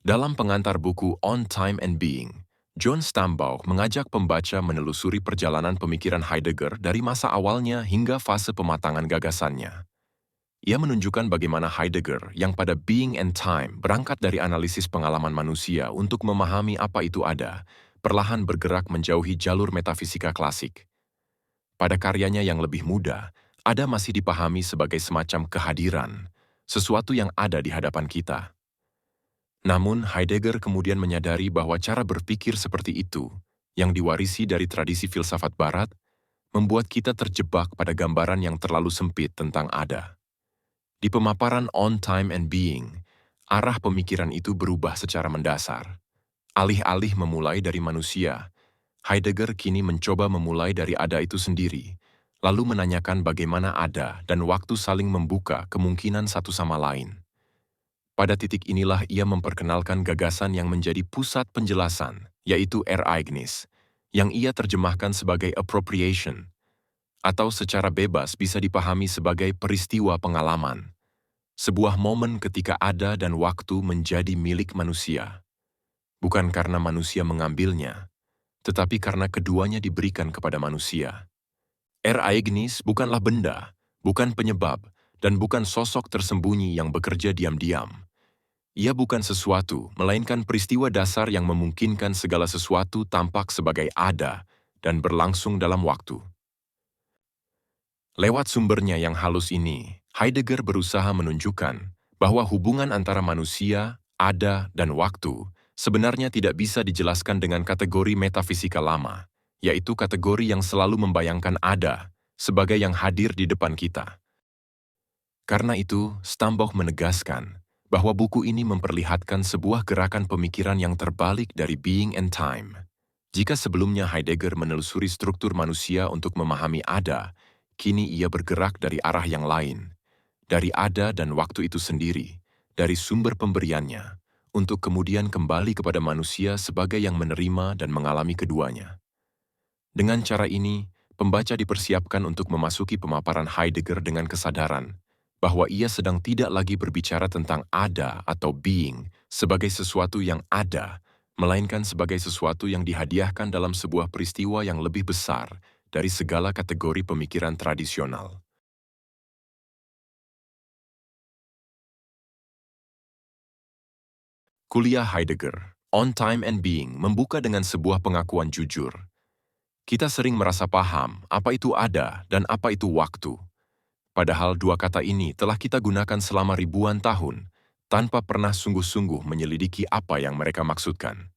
Dalam pengantar buku On Time and Being, John Stambaugh mengajak pembaca menelusuri perjalanan pemikiran Heidegger dari masa awalnya hingga fase pematangan gagasannya. Ia menunjukkan bagaimana Heidegger yang pada Being and Time berangkat dari analisis pengalaman manusia untuk memahami apa itu ada, perlahan bergerak menjauhi jalur metafisika klasik. Pada karyanya yang lebih muda, ada masih dipahami sebagai semacam kehadiran, sesuatu yang ada di hadapan kita. Namun, Heidegger kemudian menyadari bahwa cara berpikir seperti itu, yang diwarisi dari tradisi filsafat Barat, membuat kita terjebak pada gambaran yang terlalu sempit tentang ada. Di pemaparan On Time and Being, arah pemikiran itu berubah secara mendasar. Alih-alih memulai dari manusia, Heidegger kini mencoba memulai dari ada itu sendiri, lalu menanyakan bagaimana ada dan waktu saling membuka kemungkinan satu sama lain. Pada titik inilah ia memperkenalkan gagasan yang menjadi pusat penjelasan, yaitu Ereignis, yang ia terjemahkan sebagai appropriation, atau secara bebas bisa dipahami sebagai peristiwa pengalaman, sebuah momen ketika ada dan waktu menjadi milik manusia. Bukan karena manusia mengambilnya, tetapi karena keduanya diberikan kepada manusia. Ereignis bukanlah benda, bukan penyebab, dan bukan sosok tersembunyi yang bekerja diam-diam. Ia bukan sesuatu, melainkan peristiwa dasar yang memungkinkan segala sesuatu tampak sebagai ada dan berlangsung dalam waktu. Lewat sumbernya yang halus ini, Heidegger berusaha menunjukkan bahwa hubungan antara manusia, ada, dan waktu sebenarnya tidak bisa dijelaskan dengan kategori metafisika lama, yaitu kategori yang selalu membayangkan ada sebagai yang hadir di depan kita. Karena itu, Stambaugh menegaskan bahwa buku ini memperlihatkan sebuah gerakan pemikiran yang terbalik dari Being and Time. Jika sebelumnya Heidegger menelusuri struktur manusia untuk memahami ada, kini ia bergerak dari arah yang lain, dari ada dan waktu itu sendiri, dari sumber pemberiannya, untuk kemudian kembali kepada manusia sebagai yang menerima dan mengalami keduanya. Dengan cara ini, pembaca dipersiapkan untuk memasuki pemaparan Heidegger dengan kesadaran bahwa ia sedang tidak lagi berbicara tentang ada atau being sebagai sesuatu yang ada, melainkan sebagai sesuatu yang dihadiahkan dalam sebuah peristiwa yang lebih besar dari segala kategori pemikiran tradisional. Kuliah Heidegger, On Time and Being, membuka dengan sebuah pengakuan jujur. Kita sering merasa paham apa itu ada dan apa itu waktu. Padahal dua kata ini telah kita gunakan selama ribuan tahun, tanpa pernah sungguh-sungguh menyelidiki apa yang mereka maksudkan.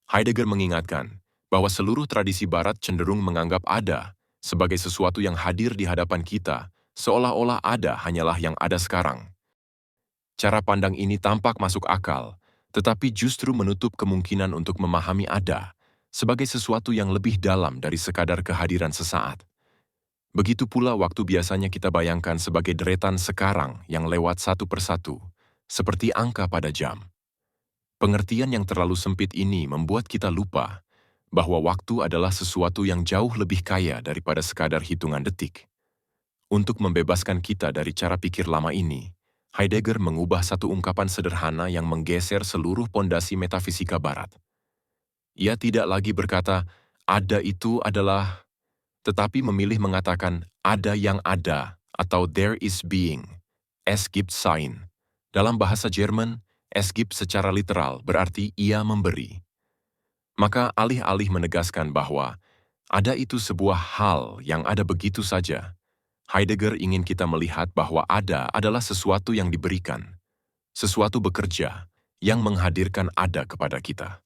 Heidegger mengingatkan bahwa seluruh tradisi Barat cenderung menganggap ada sebagai sesuatu yang hadir di hadapan kita, seolah-olah ada hanyalah yang ada sekarang. Cara pandang ini tampak masuk akal, tetapi justru menutup kemungkinan untuk memahami ada sebagai sesuatu yang lebih dalam dari sekadar kehadiran sesaat. Begitu pula waktu biasanya kita bayangkan sebagai deretan sekarang yang lewat satu persatu, seperti angka pada jam. Pengertian yang terlalu sempit ini membuat kita lupa bahwa waktu adalah sesuatu yang jauh lebih kaya daripada sekadar hitungan detik. Untuk membebaskan kita dari cara pikir lama ini, Heidegger mengubah satu ungkapan sederhana yang menggeser seluruh pondasi metafisika Barat. Ia tidak lagi berkata, ada itu adalah, tetapi memilih mengatakan ada yang ada atau there is being. Es gibt Sein. Dalam bahasa Jerman, es gibt secara literal berarti ia memberi. Maka alih-alih menegaskan bahwa ada itu sebuah hal yang ada begitu saja, Heidegger ingin kita melihat bahwa ada adalah sesuatu yang diberikan, sesuatu bekerja yang menghadirkan ada kepada kita.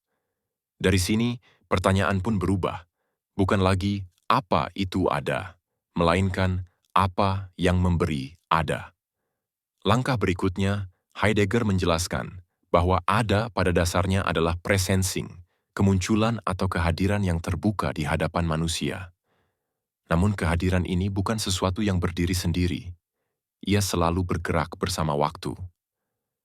Dari sini, pertanyaan pun berubah. Bukan lagi apa itu ada, melainkan apa yang memberi ada. Langkah berikutnya, Heidegger menjelaskan bahwa ada pada dasarnya adalah presensing, kemunculan atau kehadiran yang terbuka di hadapan manusia. Namun kehadiran ini bukan sesuatu yang berdiri sendiri. Ia selalu bergerak bersama waktu.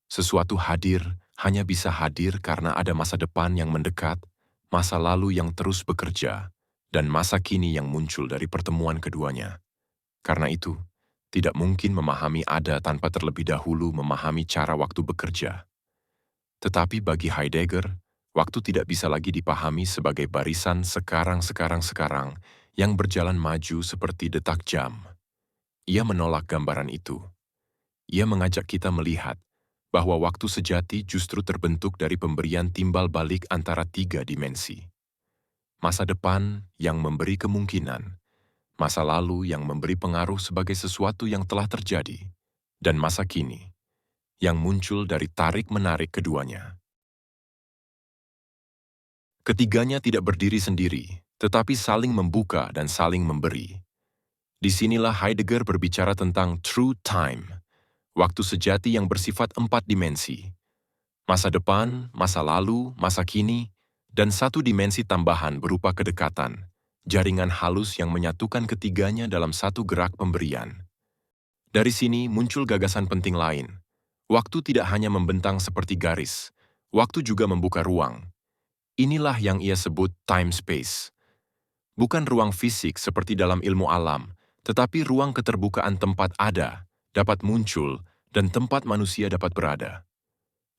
Sesuatu hadir hanya bisa hadir karena ada masa depan yang mendekat, masa lalu yang terus bekerja, dan masa kini yang muncul dari pertemuan keduanya. Karena itu, tidak mungkin memahami ada tanpa terlebih dahulu memahami cara waktu bekerja. Tetapi bagi Heidegger, waktu tidak bisa lagi dipahami sebagai barisan sekarang yang berjalan maju seperti detak jam. Ia menolak gambaran itu. Ia mengajak kita melihat bahwa waktu sejati justru terbentuk dari pemberian timbal balik antara tiga dimensi. Masa depan yang memberi kemungkinan, masa lalu yang memberi pengaruh sebagai sesuatu yang telah terjadi, dan masa kini yang muncul dari tarik-menarik keduanya. Ketiganya tidak berdiri sendiri, tetapi saling membuka dan saling memberi. Disinilah Heidegger berbicara tentang true time, waktu sejati yang bersifat 4 dimensi. Masa depan, masa lalu, masa kini, dan satu dimensi tambahan berupa kedekatan, jaringan halus yang menyatukan ketiganya dalam satu gerak pemberian. Dari sini muncul gagasan penting lain. Waktu tidak hanya membentang seperti garis, waktu juga membuka ruang. Inilah yang ia sebut time-space. Bukan ruang fisik seperti dalam ilmu alam, tetapi ruang keterbukaan tempat ada, dapat muncul, dan tempat manusia dapat berada.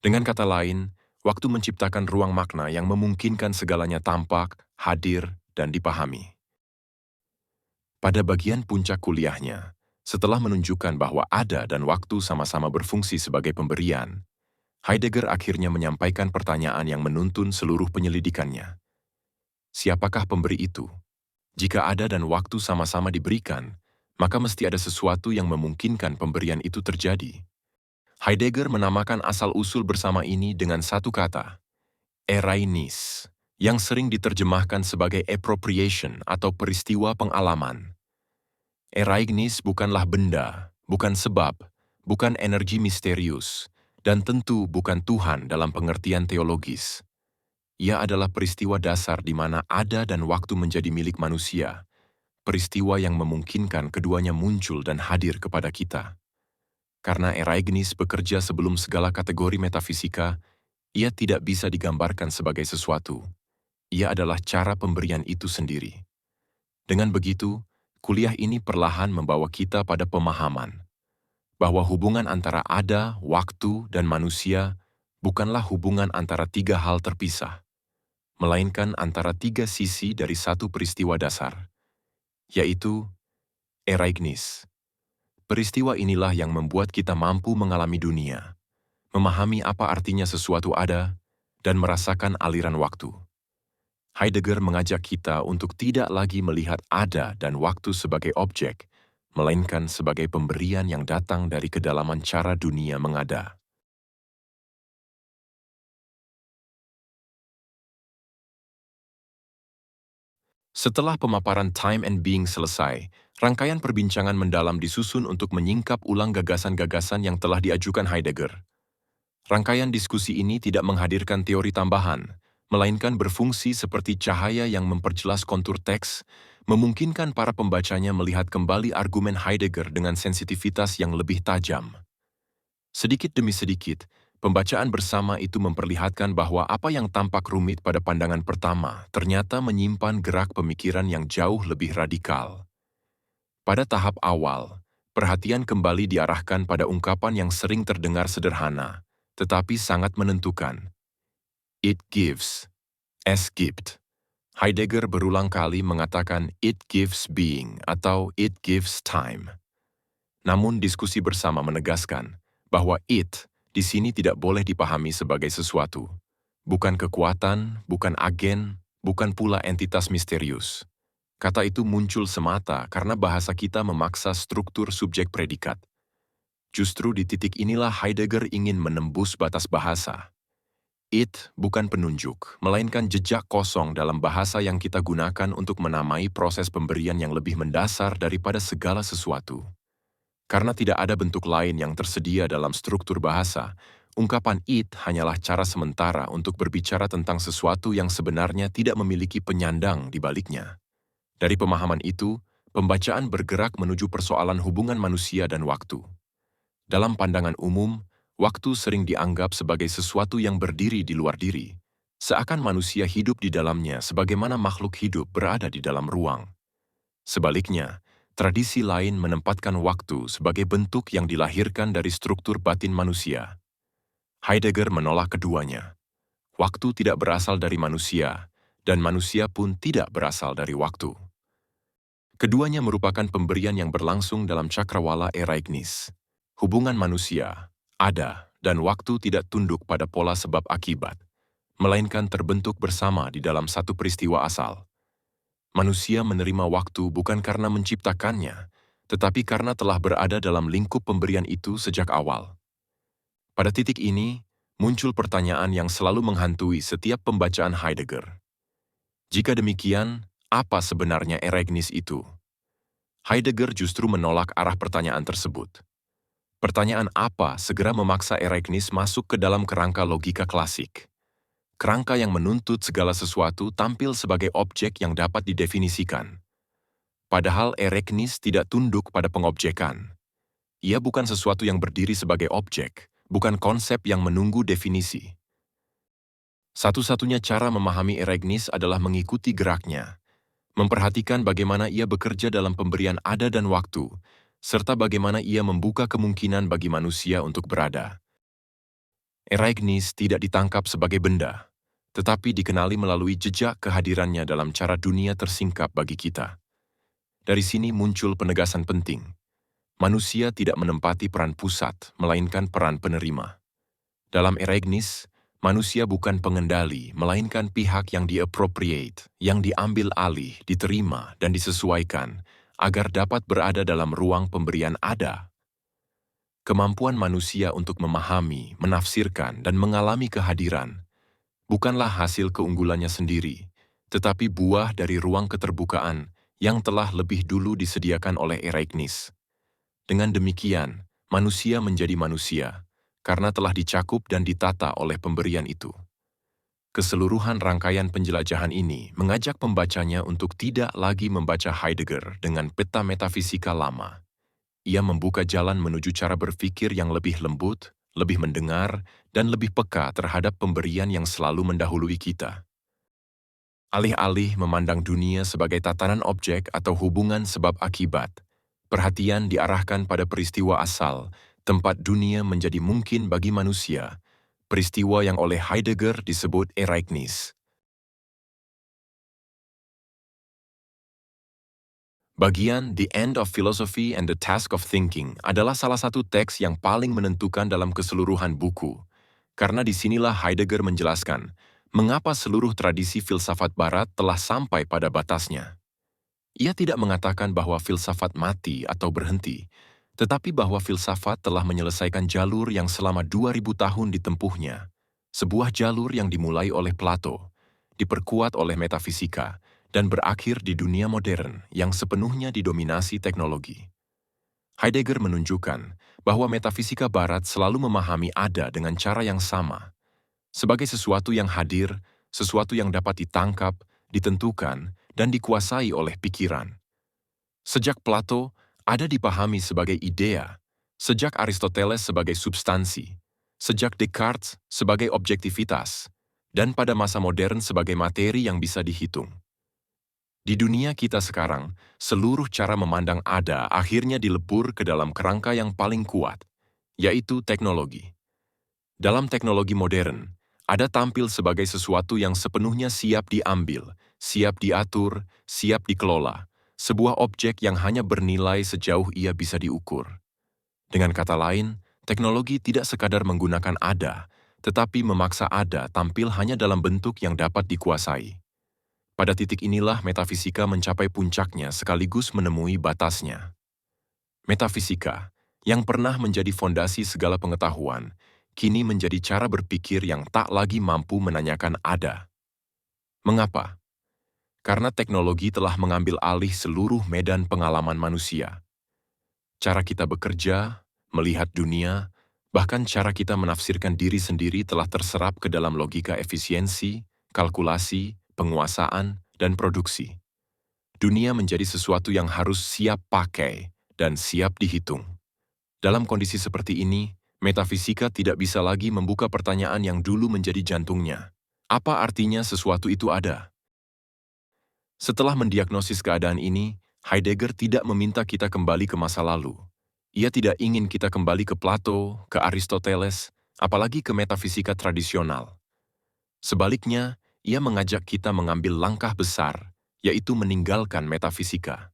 Dengan kata lain, waktu menciptakan ruang makna yang memungkinkan segalanya tampak, hadir, dan dipahami. Pada bagian puncak kuliahnya, setelah menunjukkan bahwa ada dan waktu sama-sama berfungsi sebagai pemberian, Heidegger akhirnya menyampaikan pertanyaan yang menuntun seluruh penyelidikannya. Siapakah pemberi itu? Jika ada dan waktu sama-sama diberikan, maka mesti ada sesuatu yang memungkinkan pemberian itu terjadi. Heidegger menamakan asal-usul bersama ini dengan satu kata, ereignis, yang sering diterjemahkan sebagai appropriation atau peristiwa pengalaman. Ereignis bukanlah benda, bukan sebab, bukan energi misterius, dan tentu bukan Tuhan dalam pengertian teologis. Ia adalah peristiwa dasar di mana ada dan waktu menjadi milik manusia, peristiwa yang memungkinkan keduanya muncul dan hadir kepada kita. Karena ereignis bekerja sebelum segala kategori metafisika, ia tidak bisa digambarkan sebagai sesuatu. Ia adalah cara pemberian itu sendiri. Dengan begitu, kuliah ini perlahan membawa kita pada pemahaman bahwa hubungan antara ada, waktu, dan manusia bukanlah hubungan antara tiga hal terpisah, melainkan antara tiga sisi dari satu peristiwa dasar, yaitu ereignis. Peristiwa inilah yang membuat kita mampu mengalami dunia, memahami apa artinya sesuatu ada, dan merasakan aliran waktu. Heidegger mengajak kita untuk tidak lagi melihat ada dan waktu sebagai objek, melainkan sebagai pemberian yang datang dari kedalaman cara dunia mengada. Setelah pemaparan time and being selesai, rangkaian perbincangan mendalam disusun untuk menyingkap ulang gagasan-gagasan yang telah diajukan Heidegger. Rangkaian diskusi ini tidak menghadirkan teori tambahan, melainkan berfungsi seperti cahaya yang memperjelas kontur teks, memungkinkan para pembacanya melihat kembali argumen Heidegger dengan sensitivitas yang lebih tajam. Sedikit demi sedikit, pembacaan bersama itu memperlihatkan bahwa apa yang tampak rumit pada pandangan pertama ternyata menyimpan gerak pemikiran yang jauh lebih radikal. Pada tahap awal, perhatian kembali diarahkan pada ungkapan yang sering terdengar sederhana, tetapi sangat menentukan. It gives, es gibt. Heidegger berulang kali mengatakan it gives being atau it gives time. Namun diskusi bersama menegaskan bahwa it di sini tidak boleh dipahami sebagai sesuatu. Bukan kekuatan, bukan agen, bukan pula entitas misterius. Kata itu muncul semata karena bahasa kita memaksa struktur subjek predikat. Justru di titik inilah Heidegger ingin menembus batas bahasa. It bukan penunjuk, melainkan jejak kosong dalam bahasa yang kita gunakan untuk menamai proses pemberian yang lebih mendasar daripada segala sesuatu. Karena tidak ada bentuk lain yang tersedia dalam struktur bahasa, ungkapan it hanyalah cara sementara untuk berbicara tentang sesuatu yang sebenarnya tidak memiliki penyandang di baliknya. Dari pemahaman itu, pembacaan bergerak menuju persoalan hubungan manusia dan waktu. Dalam pandangan umum, waktu sering dianggap sebagai sesuatu yang berdiri di luar diri, seakan manusia hidup di dalamnya sebagaimana makhluk hidup berada di dalam ruang. Sebaliknya, tradisi lain menempatkan waktu sebagai bentuk yang dilahirkan dari struktur batin manusia. Heidegger menolak keduanya. Waktu tidak berasal dari manusia, dan manusia pun tidak berasal dari waktu. Keduanya merupakan pemberian yang berlangsung dalam cakrawala Eraignis. Hubungan manusia, ada, dan waktu tidak tunduk pada pola sebab akibat, melainkan terbentuk bersama di dalam satu peristiwa asal. Manusia menerima waktu bukan karena menciptakannya, tetapi karena telah berada dalam lingkup pemberian itu sejak awal. Pada titik ini, muncul pertanyaan yang selalu menghantui setiap pembacaan Heidegger. Jika demikian, apa sebenarnya Eraignis itu? Heidegger justru menolak arah pertanyaan tersebut. Pertanyaan apa segera memaksa Eraignis masuk ke dalam kerangka logika klasik. Kerangka yang menuntut segala sesuatu tampil sebagai objek yang dapat didefinisikan. Padahal Eraignis tidak tunduk pada pengobjekan. Ia bukan sesuatu yang berdiri sebagai objek, bukan konsep yang menunggu definisi. Satu-satunya cara memahami Eraignis adalah mengikuti geraknya, memperhatikan bagaimana ia bekerja dalam pemberian ada dan waktu, serta bagaimana ia membuka kemungkinan bagi manusia untuk berada. Eraignis tidak ditangkap sebagai benda, tetapi dikenali melalui jejak kehadirannya dalam cara dunia tersingkap bagi kita. Dari sini muncul penegasan penting. Manusia tidak menempati peran pusat, melainkan peran penerima. Dalam Eraignis, manusia bukan pengendali, melainkan pihak yang di-appropriate, yang diambil alih, diterima, dan disesuaikan, agar dapat berada dalam ruang pemberian ada. Kemampuan manusia untuk memahami, menafsirkan, dan mengalami kehadiran bukanlah hasil keunggulannya sendiri, tetapi buah dari ruang keterbukaan yang telah lebih dulu disediakan oleh Eraignis. Dengan demikian, manusia menjadi manusia, karena telah dicakup dan ditata oleh pemberian itu. Keseluruhan rangkaian penjelajahan ini mengajak pembacanya untuk tidak lagi membaca Heidegger dengan peta metafisika lama. Ia membuka jalan menuju cara berpikir yang lebih lembut, lebih mendengar, dan lebih peka terhadap pemberian yang selalu mendahului kita. Alih-alih memandang dunia sebagai tatanan objek atau hubungan sebab akibat, perhatian diarahkan pada peristiwa asal, tempat dunia menjadi mungkin bagi manusia, peristiwa yang oleh Heidegger disebut Eraignis. Bagian The End of Philosophy and the Task of Thinking adalah salah satu teks yang paling menentukan dalam keseluruhan buku, karena disinilah Heidegger menjelaskan mengapa seluruh tradisi filsafat barat telah sampai pada batasnya. Ia tidak mengatakan bahwa filsafat mati atau berhenti, tetapi bahwa filsafat telah menyelesaikan jalur yang selama 2000 tahun ditempuhnya, sebuah jalur yang dimulai oleh Plato, diperkuat oleh metafisika, dan berakhir di dunia modern yang sepenuhnya didominasi teknologi. Heidegger menunjukkan bahwa metafisika barat selalu memahami ada dengan cara yang sama, sebagai sesuatu yang hadir, sesuatu yang dapat ditangkap, ditentukan, dan dikuasai oleh pikiran. Sejak Plato, ada dipahami sebagai idea, sejak Aristoteles sebagai substansi, sejak Descartes sebagai objektivitas, dan pada masa modern sebagai materi yang bisa dihitung. Di dunia kita sekarang, seluruh cara memandang ada akhirnya dilebur ke dalam kerangka yang paling kuat, yaitu teknologi. Dalam teknologi modern, ada tampil sebagai sesuatu yang sepenuhnya siap diambil, siap diatur, siap dikelola, sebuah objek yang hanya bernilai sejauh ia bisa diukur. Dengan kata lain, teknologi tidak sekadar menggunakan ada, tetapi memaksa ada tampil hanya dalam bentuk yang dapat dikuasai. Pada titik inilah metafisika mencapai puncaknya sekaligus menemui batasnya. Metafisika, yang pernah menjadi fondasi segala pengetahuan, kini menjadi cara berpikir yang tak lagi mampu menanyakan ada. Mengapa? Karena teknologi telah mengambil alih seluruh medan pengalaman manusia. Cara kita bekerja, melihat dunia, bahkan cara kita menafsirkan diri sendiri telah terserap ke dalam logika efisiensi, kalkulasi, penguasaan, dan produksi. Dunia menjadi sesuatu yang harus siap pakai dan siap dihitung. Dalam kondisi seperti ini, metafisika tidak bisa lagi membuka pertanyaan yang dulu menjadi jantungnya. Apa artinya sesuatu itu ada? Setelah mendiagnosis keadaan ini, Heidegger tidak meminta kita kembali ke masa lalu. Ia tidak ingin kita kembali ke Plato, ke Aristoteles, apalagi ke metafisika tradisional. Sebaliknya, ia mengajak kita mengambil langkah besar, yaitu meninggalkan metafisika.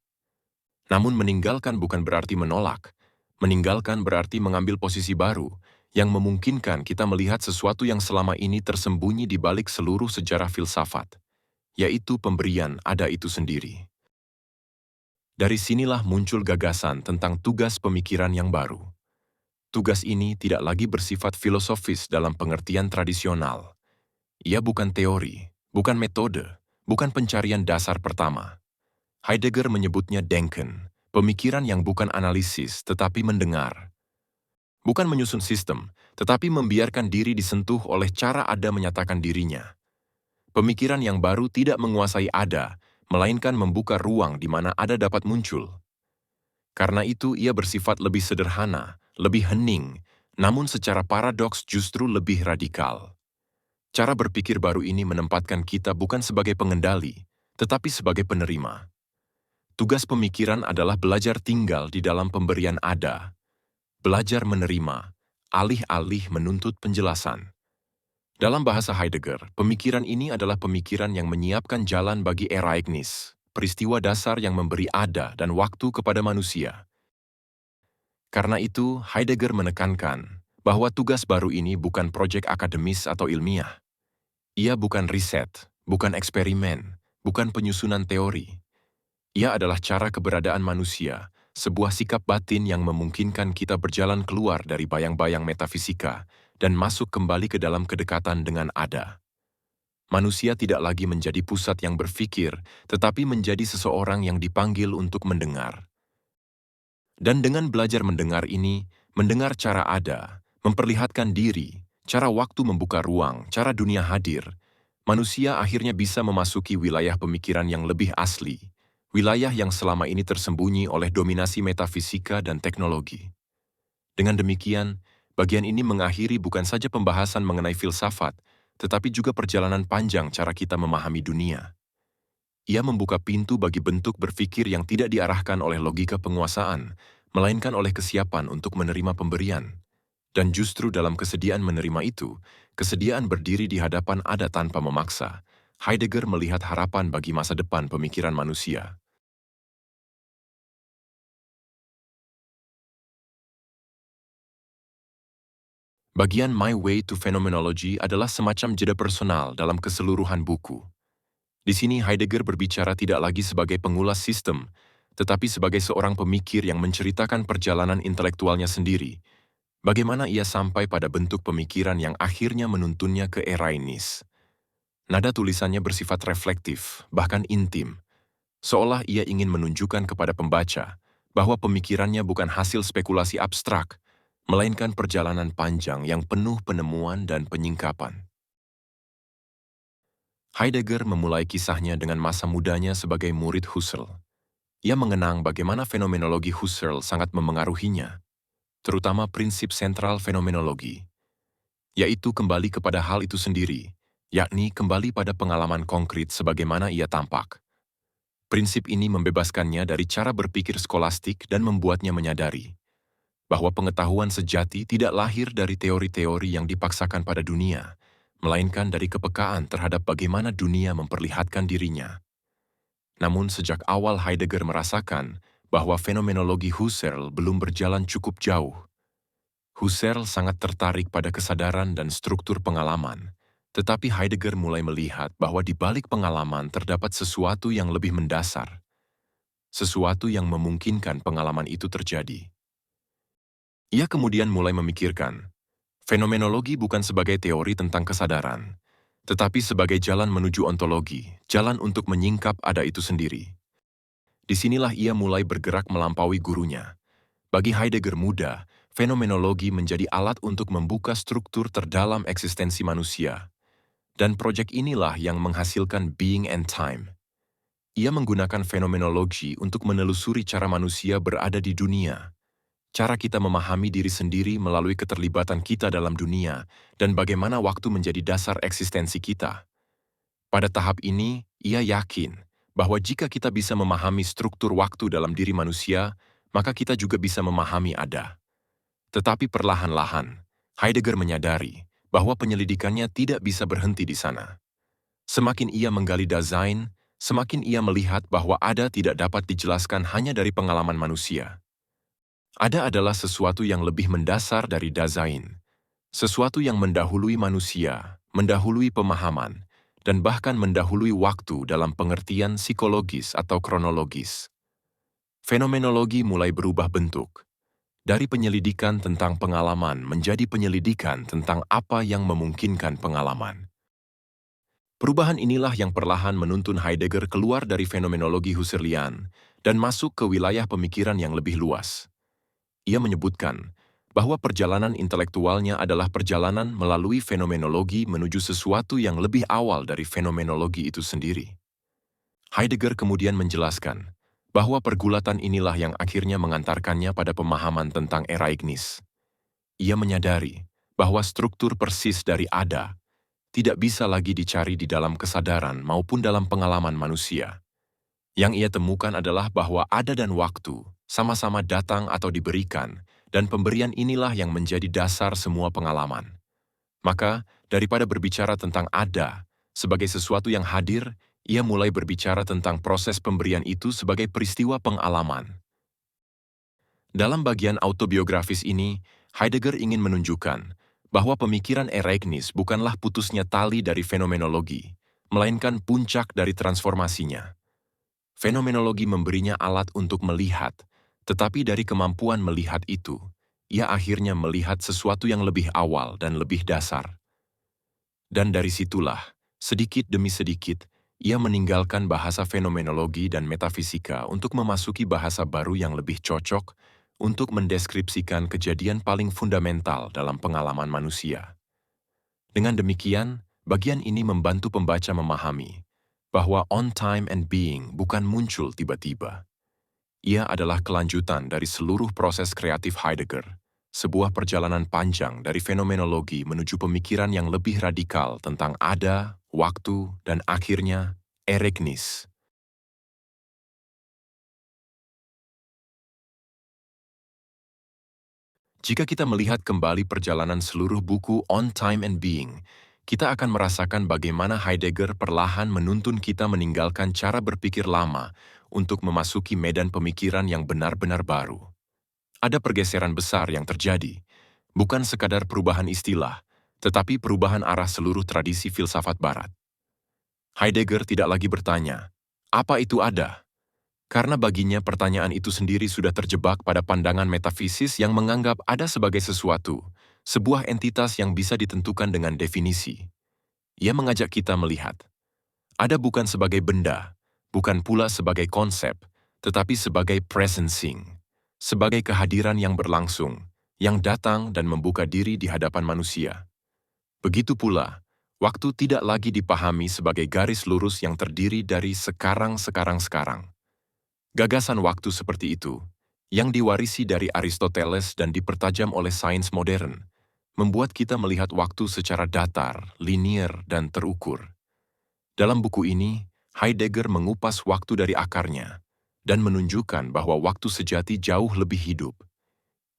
Namun meninggalkan bukan berarti menolak. Meninggalkan berarti mengambil posisi baru, yang memungkinkan kita melihat sesuatu yang selama ini tersembunyi di balik seluruh sejarah filsafat, yaitu pemberian ada itu sendiri. Dari sinilah muncul gagasan tentang tugas pemikiran yang baru. Tugas ini tidak lagi bersifat filosofis dalam pengertian tradisional. Ia bukan teori, bukan metode, bukan pencarian dasar pertama. Heidegger menyebutnya Denken, pemikiran yang bukan analisis tetapi mendengar. Bukan menyusun sistem, tetapi membiarkan diri disentuh oleh cara ada menyatakan dirinya. Pemikiran yang baru tidak menguasai ada, melainkan membuka ruang di mana ada dapat muncul. Karena itu ia bersifat lebih sederhana, lebih hening, namun secara paradoks justru lebih radikal. Cara berpikir baru ini menempatkan kita bukan sebagai pengendali, tetapi sebagai penerima. Tugas pemikiran adalah belajar tinggal di dalam pemberian ada, belajar menerima, alih-alih menuntut penjelasan. Dalam bahasa Heidegger, pemikiran ini adalah pemikiran yang menyiapkan jalan bagi Ereignis, peristiwa dasar yang memberi ada dan waktu kepada manusia. Karena itu, Heidegger menekankan bahwa tugas baru ini bukan proyek akademis atau ilmiah. Ia bukan riset, bukan eksperimen, bukan penyusunan teori. Ia adalah cara keberadaan manusia, sebuah sikap batin yang memungkinkan kita berjalan keluar dari bayang-bayang metafisika dan masuk kembali ke dalam kedekatan dengan ada. Manusia tidak lagi menjadi pusat yang berpikir, tetapi menjadi seseorang yang dipanggil untuk mendengar. Dan dengan belajar mendengar ini, mendengar cara ada, memperlihatkan diri, cara waktu membuka ruang, cara dunia hadir, manusia akhirnya bisa memasuki wilayah pemikiran yang lebih asli, wilayah yang selama ini tersembunyi oleh dominasi metafisika dan teknologi. Dengan demikian, bagian ini mengakhiri bukan saja pembahasan mengenai filsafat, tetapi juga perjalanan panjang cara kita memahami dunia. Ia membuka pintu bagi bentuk berpikir yang tidak diarahkan oleh logika penguasaan, melainkan oleh kesiapan untuk menerima pemberian. Dan justru dalam kesediaan menerima itu, kesediaan berdiri di hadapan ada tanpa memaksa, Heidegger melihat harapan bagi masa depan pemikiran manusia. Bagian My Way to Phenomenology adalah semacam jeda personal dalam keseluruhan buku. Di sini Heidegger berbicara tidak lagi sebagai pengulas sistem, tetapi sebagai seorang pemikir yang menceritakan perjalanan intelektualnya sendiri, bagaimana ia sampai pada bentuk pemikiran yang akhirnya menuntunnya ke Ereignis. Nada tulisannya bersifat reflektif, bahkan intim, seolah ia ingin menunjukkan kepada pembaca bahwa pemikirannya bukan hasil spekulasi abstrak, melainkan perjalanan panjang yang penuh penemuan dan penyingkapan. Heidegger memulai kisahnya dengan masa mudanya sebagai murid Husserl. Ia mengenang bagaimana fenomenologi Husserl sangat memengaruhinya, terutama prinsip sentral fenomenologi, yaitu kembali kepada hal itu sendiri, yakni kembali pada pengalaman konkret sebagaimana ia tampak. Prinsip ini membebaskannya dari cara berpikir skolastik dan membuatnya menyadari bahwa pengetahuan sejati tidak lahir dari teori-teori yang dipaksakan pada dunia, melainkan dari kepekaan terhadap bagaimana dunia memperlihatkan dirinya. Namun sejak awal Heidegger merasakan bahwa fenomenologi Husserl belum berjalan cukup jauh. Husserl sangat tertarik pada kesadaran dan struktur pengalaman, tetapi Heidegger mulai melihat bahwa di balik pengalaman terdapat sesuatu yang lebih mendasar, sesuatu yang memungkinkan pengalaman itu terjadi. Ia kemudian mulai memikirkan, fenomenologi bukan sebagai teori tentang kesadaran, tetapi sebagai jalan menuju ontologi, jalan untuk menyingkap ada itu sendiri. Disinilah ia mulai bergerak melampaui gurunya. Bagi Heidegger muda, fenomenologi menjadi alat untuk membuka struktur terdalam eksistensi manusia. Dan proyek inilah yang menghasilkan Being and Time. Ia menggunakan fenomenologi untuk menelusuri cara manusia berada di dunia, cara kita memahami diri sendiri melalui keterlibatan kita dalam dunia, dan bagaimana waktu menjadi dasar eksistensi kita. Pada tahap ini, ia yakin bahwa jika kita bisa memahami struktur waktu dalam diri manusia, maka kita juga bisa memahami ada. Tetapi perlahan-lahan, Heidegger menyadari bahwa penyelidikannya tidak bisa berhenti di sana. Semakin ia menggali Dasein, semakin ia melihat bahwa ada tidak dapat dijelaskan hanya dari pengalaman manusia. Ada adalah sesuatu yang lebih mendasar dari Dasein, sesuatu yang mendahului manusia, mendahului pemahaman, dan bahkan mendahului waktu dalam pengertian psikologis atau kronologis. Fenomenologi mulai berubah bentuk, dari penyelidikan tentang pengalaman menjadi penyelidikan tentang apa yang memungkinkan pengalaman. Perubahan inilah yang perlahan menuntun Heidegger keluar dari fenomenologi Husserlian dan masuk ke wilayah pemikiran yang lebih luas. Ia menyebutkan bahwa perjalanan intelektualnya adalah perjalanan melalui fenomenologi menuju sesuatu yang lebih awal dari fenomenologi itu sendiri. Heidegger kemudian menjelaskan bahwa pergulatan inilah yang akhirnya mengantarkannya pada pemahaman tentang Ereignis. Ia menyadari bahwa struktur persis dari ada tidak bisa lagi dicari di dalam kesadaran maupun dalam pengalaman manusia. Yang ia temukan adalah bahwa ada dan waktu sama-sama datang atau diberikan, dan pemberian inilah yang menjadi dasar semua pengalaman. Maka, daripada berbicara tentang ada sebagai sesuatu yang hadir, ia mulai berbicara tentang proses pemberian itu sebagai peristiwa pengalaman. Dalam bagian autobiografis ini, Heidegger ingin menunjukkan bahwa pemikiran Ereignis bukanlah putusnya tali dari fenomenologi, melainkan puncak dari transformasinya. Fenomenologi memberinya alat untuk melihat, tetapi dari kemampuan melihat itu, ia akhirnya melihat sesuatu yang lebih awal dan lebih dasar. Dan dari situlah, sedikit demi sedikit, ia meninggalkan bahasa fenomenologi dan metafisika untuk memasuki bahasa baru yang lebih cocok untuk mendeskripsikan kejadian paling fundamental dalam pengalaman manusia. Dengan demikian, bagian ini membantu pembaca memahami bahwa on time and being bukan muncul tiba-tiba. Ia adalah kelanjutan dari seluruh proses kreatif Heidegger, sebuah perjalanan panjang dari fenomenologi menuju pemikiran yang lebih radikal tentang ada, waktu, dan akhirnya Ereignis. Jika kita melihat kembali perjalanan seluruh buku On Time and Being, kita akan merasakan bagaimana Heidegger perlahan menuntun kita meninggalkan cara berpikir lama untuk memasuki medan pemikiran yang benar-benar baru. Ada pergeseran besar yang terjadi, bukan sekadar perubahan istilah, tetapi perubahan arah seluruh tradisi filsafat Barat. Heidegger tidak lagi bertanya, apa itu ada? Karena baginya pertanyaan itu sendiri sudah terjebak pada pandangan metafisis yang menganggap ada sebagai sesuatu, sebuah entitas yang bisa ditentukan dengan definisi. Ia mengajak kita melihat, ada bukan sebagai benda, bukan pula sebagai konsep, tetapi sebagai presencing, sebagai kehadiran yang berlangsung, yang datang dan membuka diri di hadapan manusia. Begitu pula, waktu tidak lagi dipahami sebagai garis lurus yang terdiri dari sekarang-sekarang-sekarang. Gagasan waktu seperti itu, yang diwarisi dari Aristoteles dan dipertajam oleh sains modern, membuat kita melihat waktu secara datar, linier, dan terukur. Dalam buku ini, Heidegger mengupas waktu dari akarnya dan menunjukkan bahwa waktu sejati jauh lebih hidup.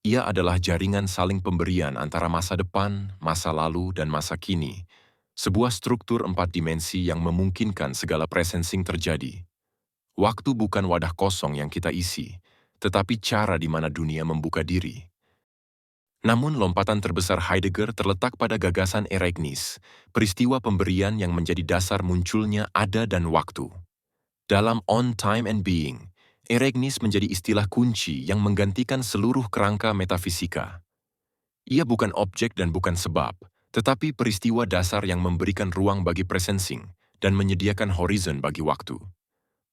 Ia adalah jaringan saling pemberian antara masa depan, masa lalu, dan masa kini, sebuah struktur 4 dimensi yang memungkinkan segala presensing terjadi. Waktu bukan wadah kosong yang kita isi, tetapi cara di mana dunia membuka diri. Namun lompatan terbesar Heidegger terletak pada gagasan Ereignis, peristiwa pemberian yang menjadi dasar munculnya ada dan waktu. Dalam On Time and Being, Ereignis menjadi istilah kunci yang menggantikan seluruh kerangka metafisika. Ia bukan objek dan bukan sebab, tetapi peristiwa dasar yang memberikan ruang bagi presensing dan menyediakan horizon bagi waktu.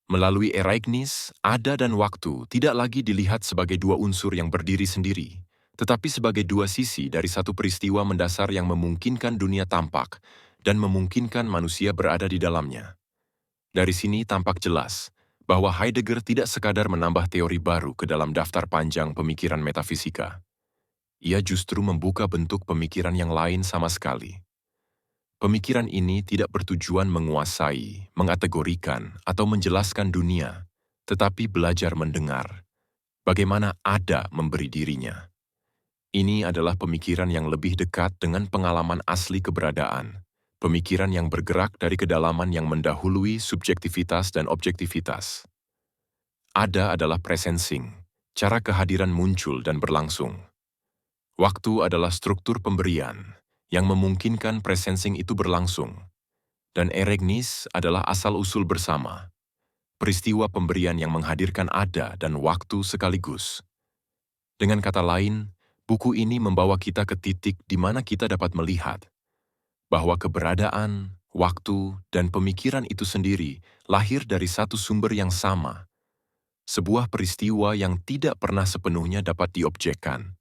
Melalui Ereignis, ada dan waktu tidak lagi dilihat sebagai dua unsur yang berdiri sendiri, tetapi sebagai dua sisi dari satu peristiwa mendasar yang memungkinkan dunia tampak dan memungkinkan manusia berada di dalamnya. Dari sini tampak jelas bahwa Heidegger tidak sekadar menambah teori baru ke dalam daftar panjang pemikiran metafisika. Ia justru membuka bentuk pemikiran yang lain sama sekali. Pemikiran ini tidak bertujuan menguasai, mengategorikan, atau menjelaskan dunia, tetapi belajar mendengar. Bagaimana ada memberi dirinya. Ini adalah pemikiran yang lebih dekat dengan pengalaman asli keberadaan. Pemikiran yang bergerak dari kedalaman yang mendahului subjektivitas dan objektivitas. Ada adalah presensing, cara kehadiran muncul dan berlangsung. Waktu adalah struktur pemberian yang memungkinkan presensing itu berlangsung. Dan eregnis adalah asal-usul bersama, peristiwa pemberian yang menghadirkan ada dan waktu sekaligus. Dengan kata lain, buku ini membawa kita ke titik di mana kita dapat melihat bahwa keberadaan, waktu, dan pemikiran itu sendiri lahir dari satu sumber yang sama, sebuah peristiwa yang tidak pernah sepenuhnya dapat diobjekkan,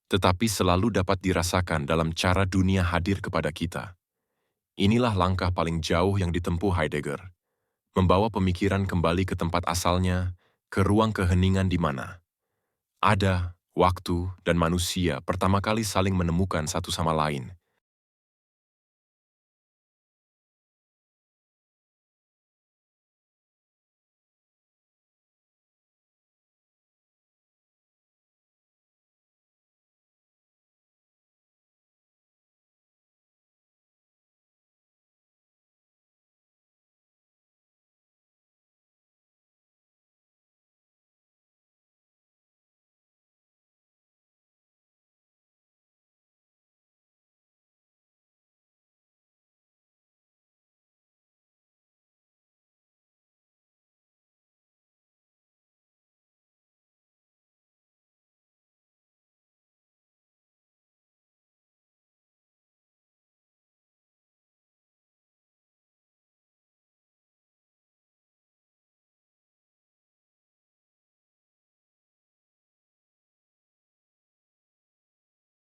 tetapi selalu dapat dirasakan dalam cara dunia hadir kepada kita. Inilah langkah paling jauh yang ditempuh Heidegger, membawa pemikiran kembali ke tempat asalnya, ke ruang keheningan di mana ada, waktu, dan manusia pertama kali saling menemukan satu sama lain,